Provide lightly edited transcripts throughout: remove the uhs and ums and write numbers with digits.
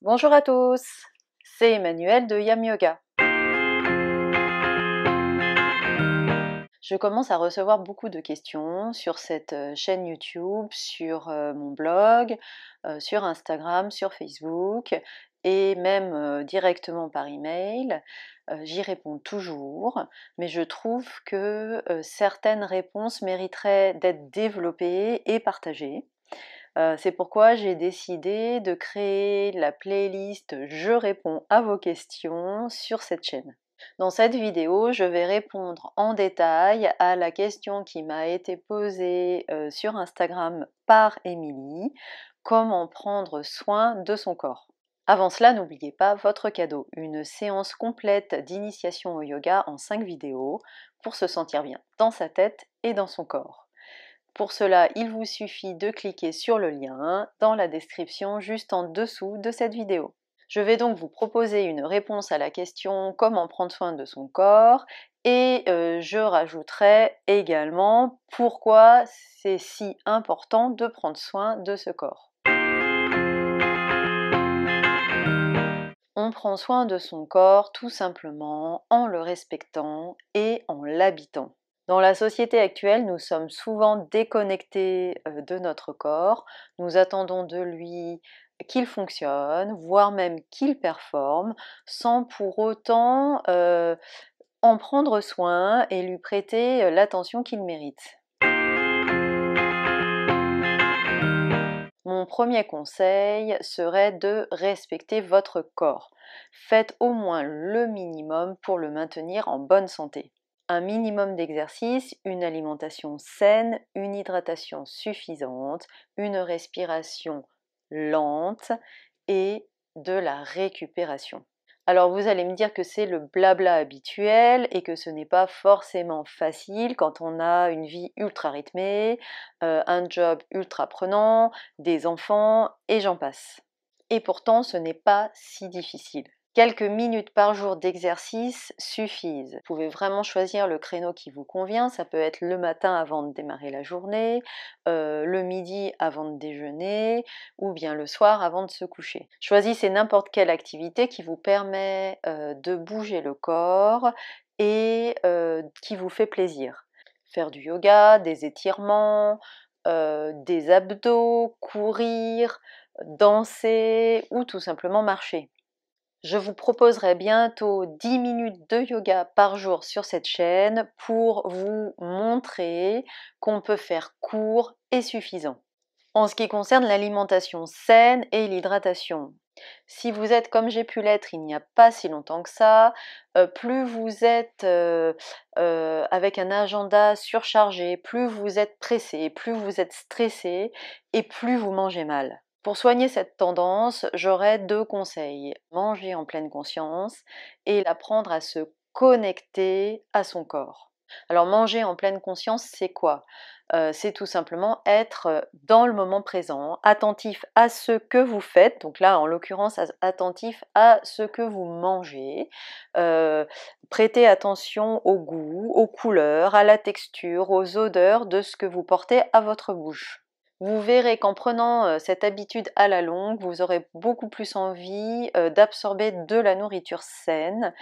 Bonjour à tous, c'est Emmanuelle de Yam Yoga. Je commence à recevoir beaucoup de questions sur cette chaîne YouTube, sur mon blog, sur Instagram, sur Facebook et même directement par email. J'y réponds toujours, mais je trouve que certaines réponses mériteraient d'être développées et partagées. C'est pourquoi j'ai décidé de créer la playlist Je réponds à vos questions sur cette chaîne. Dans cette vidéo, je vais répondre en détail à la question qui m'a été posée sur Instagram par Émilie, comment prendre soin de son corps. Avant cela, n'oubliez pas votre cadeau, une séance complète d'initiation au yoga en 5 vidéos pour se sentir bien dans sa tête et dans son corps. Pour cela, il vous suffit de cliquer sur le lien dans la description juste en dessous de cette vidéo. Je vais donc vous proposer une réponse à la question comment prendre soin de son corps et je rajouterai également pourquoi c'est si important de prendre soin de ce corps. On prend soin de son corps tout simplement en le respectant et en l'habitant. Dans la société actuelle, nous sommes souvent déconnectés de notre corps. Nous attendons de lui qu'il fonctionne, voire même qu'il performe, sans pour autant en prendre soin et lui prêter l'attention qu'il mérite. Mon premier conseil serait de respecter votre corps. Faites au moins le minimum pour le maintenir en bonne santé. Un minimum d'exercice, une alimentation saine, une hydratation suffisante, une respiration lente et de la récupération. Alors vous allez me dire que c'est le blabla habituel et que ce n'est pas forcément facile quand on a une vie ultra rythmée, un job ultra prenant, des enfants et j'en passe. Et pourtant ce n'est pas si difficile. Quelques minutes par jour d'exercice suffisent. Vous pouvez vraiment choisir le créneau qui vous convient. Ça peut être le matin avant de démarrer la journée, le midi avant de déjeuner ou bien le soir avant de se coucher. Choisissez n'importe quelle activité qui vous permet de bouger le corps et qui vous fait plaisir. Faire du yoga, des étirements, des abdos, courir, danser ou tout simplement marcher. Je vous proposerai bientôt 10 minutes de yoga par jour sur cette chaîne pour vous montrer qu'on peut faire court et suffisant. En ce qui concerne l'alimentation saine et l'hydratation, si vous êtes comme j'ai pu l'être il n'y a pas si longtemps que ça, plus vous êtes avec un agenda surchargé, plus vous êtes pressé, plus vous êtes stressé et plus vous mangez mal. Pour soigner cette tendance, j'aurais 2 conseils. Manger en pleine conscience et apprendre à se connecter à son corps. Alors manger en pleine conscience, c'est quoi? C'est tout simplement être dans le moment présent, attentif à ce que vous faites, donc là en l'occurrence attentif à ce que vous mangez, prêtez attention au goût, aux couleurs, à la texture, aux odeurs de ce que vous portez à votre bouche. Vous verrez qu'en prenant cette habitude à la longue, vous aurez beaucoup plus envie d'absorber de la nourriture saine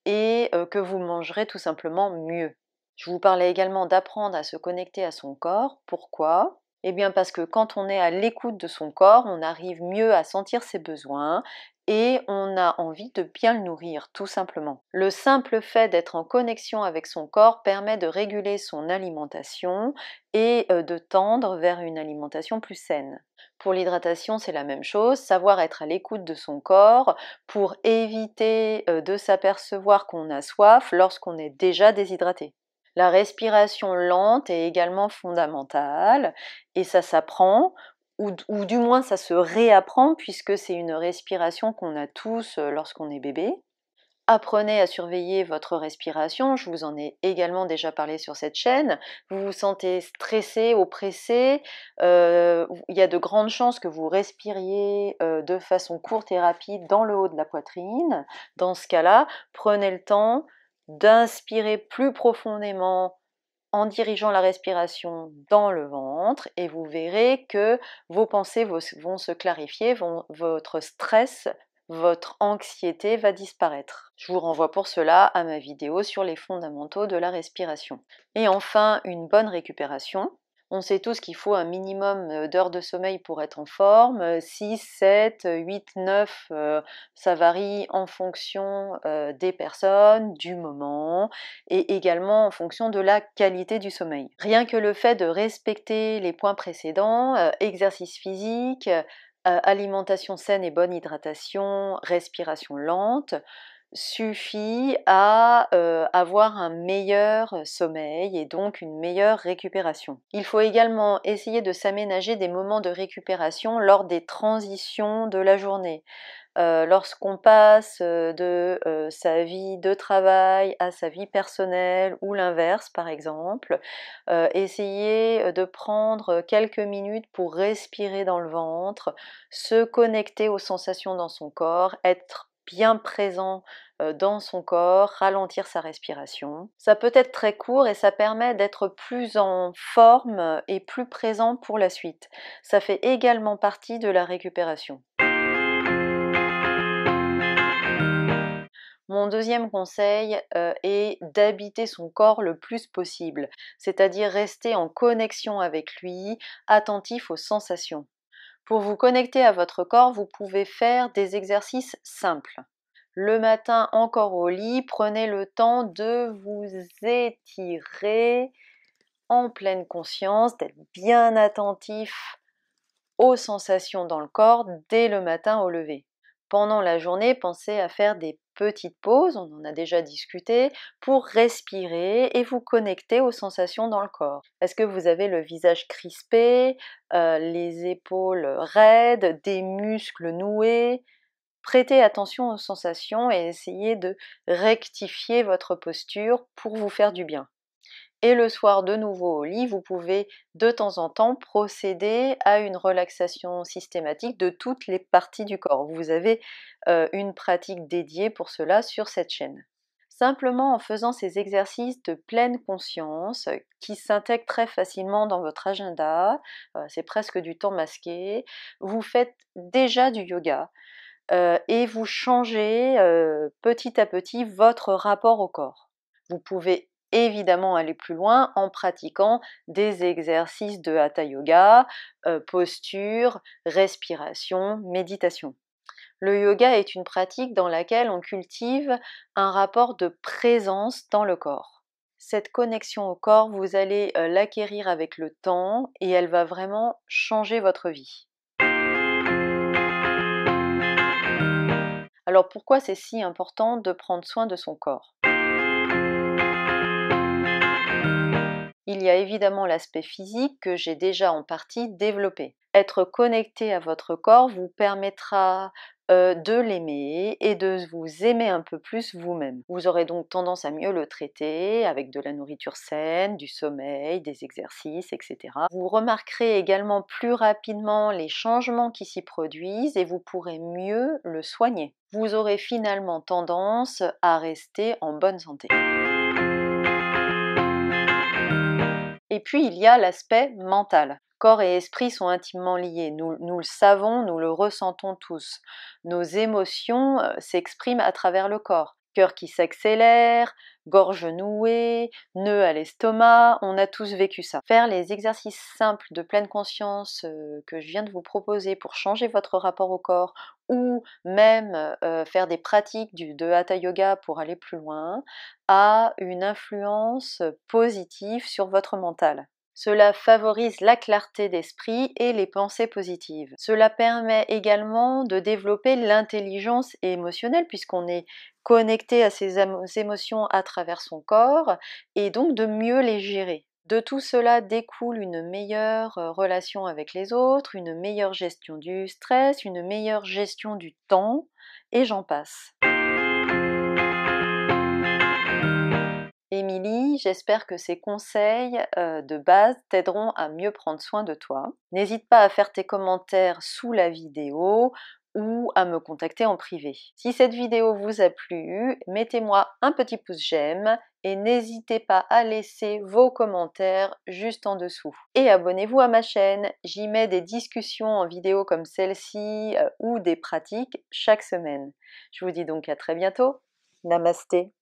et que vous mangerez tout simplement mieux. Je vous parlais également d'apprendre à se connecter à son corps. Pourquoi? Eh bien parce que quand on est à l'écoute de son corps, on arrive mieux à sentir ses besoins et on a envie de bien le nourrir, tout simplement. Le simple fait d'être en connexion avec son corps permet de réguler son alimentation et de tendre vers une alimentation plus saine. Pour l'hydratation, c'est la même chose, savoir être à l'écoute de son corps pour éviter de s'apercevoir qu'on a soif lorsqu'on est déjà déshydraté. La respiration lente est également fondamentale et ça s'apprend, ou du moins ça se réapprend puisque c'est une respiration qu'on a tous lorsqu'on est bébé. Apprenez à surveiller votre respiration, je vous en ai également déjà parlé sur cette chaîne. Vous vous sentez stressé, oppressé, il y a de grandes chances que vous respiriez de façon courte et rapide dans le haut de la poitrine. Dans ce cas-là, prenez le temps d'inspirer plus profondément en dirigeant la respiration dans le ventre et vous verrez que vos pensées vont se clarifier, votre stress, votre anxiété va disparaître. Je vous renvoie pour cela à ma vidéo sur les fondamentaux de la respiration. Et enfin, une bonne récupération. On sait tous qu'il faut un minimum d'heures de sommeil pour être en forme, 6, 7, 8, 9, ça varie en fonction des personnes, du moment et également en fonction de la qualité du sommeil. Rien que le fait de respecter les points précédents, exercice physique, alimentation saine et bonne hydratation, respiration lente, suffit à avoir un meilleur sommeil et donc une meilleure récupération. Il faut également essayer de s'aménager des moments de récupération lors des transitions de la journée. Lorsqu'on passe de sa vie de travail à sa vie personnelle ou l'inverse par exemple, essayer de prendre quelques minutes pour respirer dans le ventre, se connecter aux sensations dans son corps, être bien présent dans son corps, ralentir sa respiration. Ça peut être très court et ça permet d'être plus en forme et plus présent pour la suite. Ça fait également partie de la récupération. Mon deuxième conseil est d'habiter son corps le plus possible, c'est-à-dire rester en connexion avec lui, attentif aux sensations. Pour vous connecter à votre corps, vous pouvez faire des exercices simples. Le matin, encore au lit, prenez le temps de vous étirer en pleine conscience, d'être bien attentif aux sensations dans le corps dès le matin au lever. Pendant la journée, pensez à faire des petites pauses, on en a déjà discuté, pour respirer et vous connecter aux sensations dans le corps. Est-ce que vous avez le visage crispé, les épaules raides, des muscles noués? Prêtez attention aux sensations et essayez de rectifier votre posture pour vous faire du bien. Et le soir de nouveau au lit, vous pouvez de temps en temps procéder à une relaxation systématique de toutes les parties du corps. Vous avez une pratique dédiée pour cela sur cette chaîne. Simplement en faisant ces exercices de pleine conscience qui s'intègrent très facilement dans votre agenda, c'est presque du temps masqué, vous faites déjà du yoga et vous changez petit à petit votre rapport au corps. Vous pouvez évidemment aller plus loin en pratiquant des exercices de hatha yoga, posture, respiration, méditation. Le yoga est une pratique dans laquelle on cultive un rapport de présence dans le corps. Cette connexion au corps, vous allez l'acquérir avec le temps et elle va vraiment changer votre vie. Alors pourquoi c'est si important de prendre soin de son corps? Il y a évidemment l'aspect physique que j'ai déjà en partie développé. Être connecté à votre corps vous permettra de l'aimer et de vous aimer un peu plus vous-même. Vous aurez donc tendance à mieux le traiter avec de la nourriture saine, du sommeil, des exercices, etc. Vous remarquerez également plus rapidement les changements qui s'y produisent et vous pourrez mieux le soigner. Vous aurez finalement tendance à rester en bonne santé. Et puis il y a l'aspect mental. Corps et esprit sont intimement liés, nous le savons, nous le ressentons tous. Nos émotions s'expriment à travers le corps. Cœur qui s'accélère, gorge nouée, nœud à l'estomac, on a tous vécu ça. Faire les exercices simples de pleine conscience que je viens de vous proposer pour changer votre rapport au corps ou même faire des pratiques de hatha yoga pour aller plus loin a une influence positive sur votre mental. Cela favorise la clarté d'esprit et les pensées positives. Cela permet également de développer l'intelligence émotionnelle puisqu'on est connecté à ses émotions à travers son corps et donc de mieux les gérer. De tout cela découle une meilleure relation avec les autres, une meilleure gestion du stress, une meilleure gestion du temps et j'en passe. Émilie, j'espère que ces conseils de base t'aideront à mieux prendre soin de toi. N'hésite pas à faire tes commentaires sous la vidéo ou à me contacter en privé. Si cette vidéo vous a plu, mettez-moi un petit pouce j'aime et n'hésitez pas à laisser vos commentaires juste en dessous. Et abonnez-vous à ma chaîne, j'y mets des discussions en vidéo comme celle-ci ou des pratiques chaque semaine. Je vous dis donc à très bientôt. Namasté.